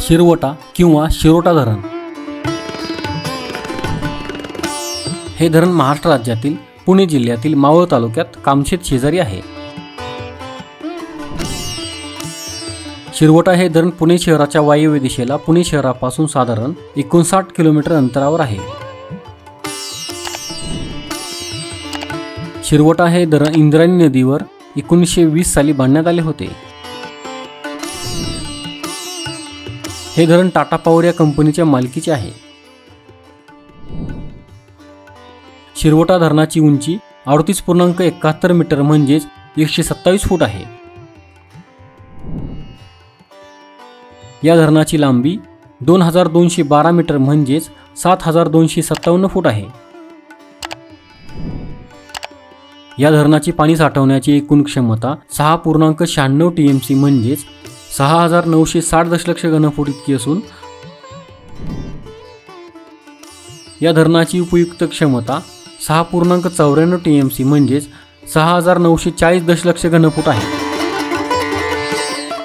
शिरवटा किंवा शिरोटा धरण हे धरण महाराष्ट्र राज्यातील पुणे जिल्ह्यातील मावळ तालुक्यात कामशेत शेजारी आहे। शिरवटा हे धरण पुणे शहराच्या वायव्य दिशेला पुणे शहरापासून साधारण 59 किलोमीटर अंतरावर आहे। शिरवटा हे धरण इंद्रायणी नदीवर 1920 साली बांधण्यात आले होते। हे धरण टाटा पॉवर या कंपनीच्या मालकीचे आहे। शिरवटा धरणाची उंची 38.71 मीटर म्हणजेच 127 फूट आहे। या धरणाची लांबी 2212 मीटर म्हणजेच 7257 फूट आहे। या धरणाची पाणी साठवण्याची एकूण क्षमता 6.96 TMC म्हणजेच 6960 दशलक्ष घनफूट इतकी असून या धरणाची उपयुक्त क्षमता 6.94 TMC म्हणजेच 6940 दशलक्ष घनफूट आहे।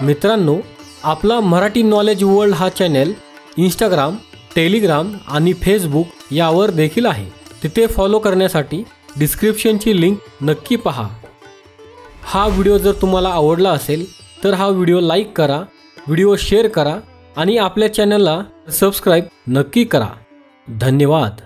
मित्रांनो, आपला मराठी नॉलेज वर्ल्ड हा चॅनल इंस्टाग्राम, टेलिग्राम आणि फेसबुक यावर देखील आहे। तिथे फॉलो करण्यासाठी डिस्क्रिप्शनची लिंक नक्की पहा। हा व्हिडिओ जर तुम्हाला आवडला असेल तर हा व्हिडिओ लाईक करा, व्हिडिओ शेअर करा आणि आपल्या चॅनलला सबस्क्राईब नक्की करा। धन्यवाद।